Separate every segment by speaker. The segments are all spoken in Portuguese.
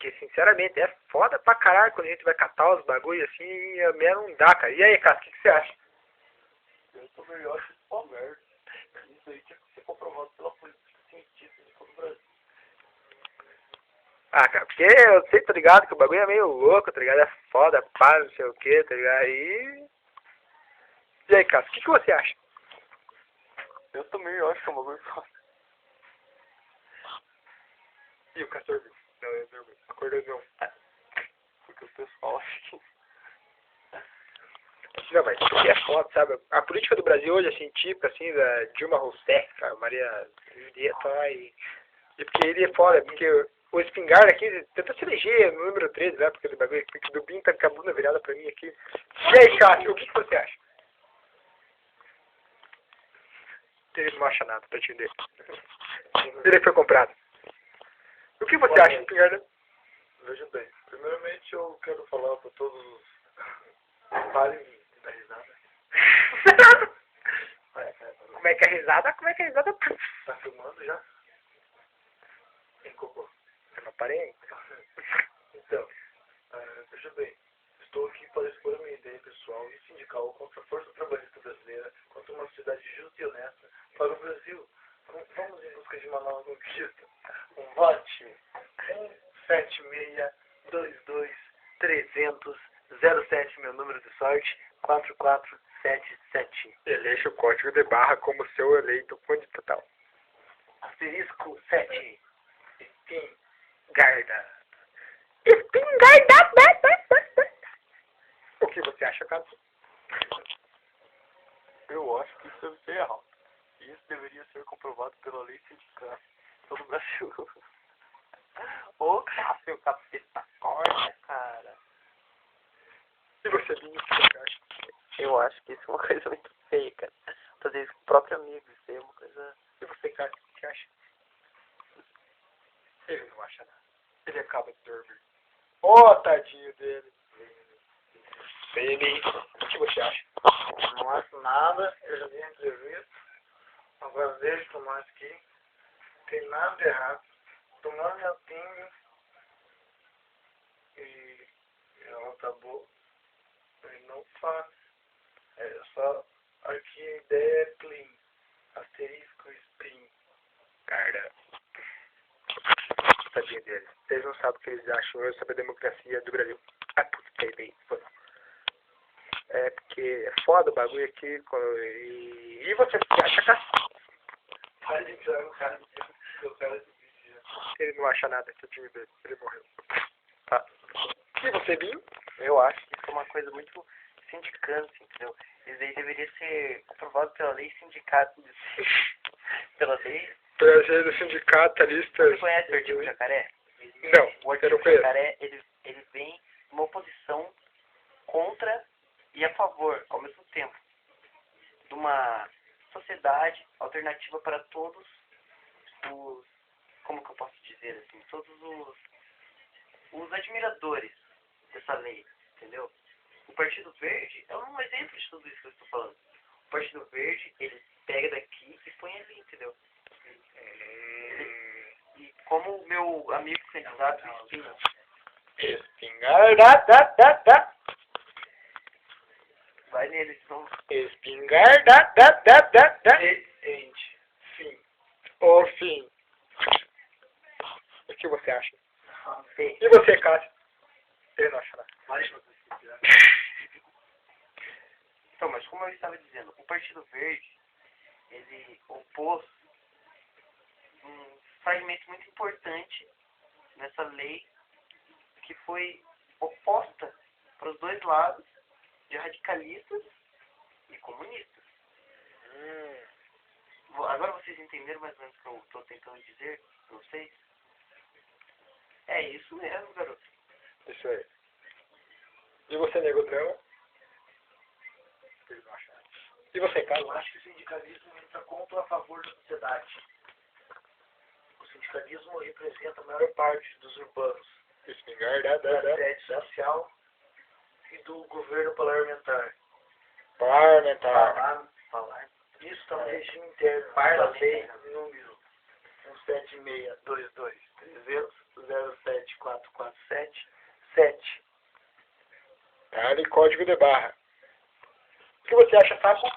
Speaker 1: Porque, sinceramente, é foda pra caralho quando a gente vai catar os bagulho assim, a merda não dá, cara. E aí, cara, o que você acha?
Speaker 2: Eu também acho isso uma merda. Isso aí tinha que ser comprovado pela política científica de todo o Brasil.
Speaker 1: Ah, cara, porque eu sei, tá ligado, que o bagulho é meio louco, tá ligado? É foda, pá, não sei o que, tá ligado? E aí, cara, o que você acha?
Speaker 2: Eu também acho que é uma coisa foda.
Speaker 1: E o Castor viu? Não, eu dormi. Acordou não.
Speaker 2: Porque o pessoal acha que...
Speaker 1: Não, mas isso aqui é foda, sabe? A política do Brasil hoje, assim, típica, assim, da Dilma Rousseff, cara, Maria Julieta lá, e porque ele é foda, porque o espingarda aqui tentou se eleger no número 13, né? Porque do bagulho, porque o Dubin tá com a bunda virada pra mim aqui. E aí, Cássio, o que você acha? Ele não acha nada pra te vender. Ele foi comprado. O que você acha, espingarda?
Speaker 2: Veja bem, primeiramente eu quero falar para todos os... Parem de dar risada.
Speaker 1: Como é que é a risada? Como é que é a risada?
Speaker 2: Tá filmando já? Tem cocô.
Speaker 1: Eu não parei.
Speaker 2: Então, veja bem, estou aqui para expor a minha ideia pessoal e sindical contra a Força Trabalhista Brasileira, contra uma sociedade justa e honesta para o Brasil. Vamos em busca de uma nova conquista. Vote 17622-300-07, meu número de sorte, 4477.
Speaker 1: Eleja o código de barra como seu eleito fundo total.
Speaker 2: Asterisco 7.
Speaker 1: Espingarda. Espingarda. O que você acha, Cássio?
Speaker 2: Eu acho que isso deve ser errado. E isso deveria ser comprovado pela lei sindical em todo o Brasil. Ô, Cássio, capeta, corta, cara.
Speaker 1: E você, Binho, o que você acha?
Speaker 3: Eu acho que isso é uma coisa muito feia, cara. Fazer isso com o próprio amigo, isso aí é uma coisa...
Speaker 1: E você, Cássio, o que você acha? Ele não acha nada. Ele acaba de dormir. Ó, tadinho dele. Baby, o que você acha?
Speaker 2: Não acho nada, eu já vi a entrevista. Agora vejo tomar aqui. Não tem nada de errado. Tomando minha pinga. E ela tá boa. E não faz. É só. Aqui a ideia é clean. Asterisco spin.
Speaker 1: Cara. Tadinho deles. Eles não sabem o que eles acham sobre a democracia do Brasil. Ah, puta, baby. É porque é foda o bagulho aqui. E você, o que acha, Cássio?
Speaker 2: Para de entrar no cara. Eu quero esse vídeo.
Speaker 1: Ele não acha nada, que o time dele. Ele morreu. Tá. E você, Binho?
Speaker 3: Eu acho que isso é uma coisa muito sindicante, entendeu? Isso aí deveria ser comprovado pela lei sindicato. Pela lei...
Speaker 1: Pela lei do sindicatalista.
Speaker 3: Você conhece o artigo Jacaré?
Speaker 1: Não,
Speaker 3: O
Speaker 1: eu
Speaker 3: artigo
Speaker 1: não conheço.
Speaker 3: Jacaré, ele vem uma oposição contra e a favor, ao mesmo tempo, de uma sociedade alternativa para todos os, como que eu posso dizer assim, todos os admiradores dessa lei, entendeu? O Partido Verde é um exemplo de tudo isso que eu estou falando. O Partido Verde, ele pega daqui e põe ali, entendeu? E como o meu amigo candidato
Speaker 1: Espingarda.
Speaker 3: vai neles, então...
Speaker 1: Espingarda.
Speaker 2: End. Fim.
Speaker 1: O fim. O que você acha?
Speaker 3: Sim.
Speaker 1: E você, Cássio? Ele não acha nada.
Speaker 2: Mais uma coisa.
Speaker 3: Então, mas como eu estava dizendo, o Partido Verde, ele opôs um fragmento muito importante nessa lei que foi oposta para os dois lados, de radicalistas e comunistas. Agora vocês entenderam mais ou menos o que eu estou tentando dizer para vocês? É isso mesmo, garoto.
Speaker 1: Isso aí. E você, Nego Trama? Ele não acha nada. E você, Cássio?
Speaker 2: Eu acho que o sindicalismo entra contra ou a favor da sociedade. O sindicalismo representa a maior parte dos urbanos,
Speaker 1: Espingarda.
Speaker 2: da sede social e do governo parlamentar.
Speaker 1: Parlamentar.
Speaker 2: Isso está no regime interno da lei número 17622.
Speaker 3: 300-07447-7.
Speaker 1: Tá ali, código de barra. O que você acha, Sapo?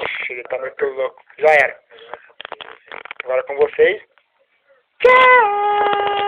Speaker 1: Ixi, ele tá muito louco. Já era. Agora com vocês. Tchau!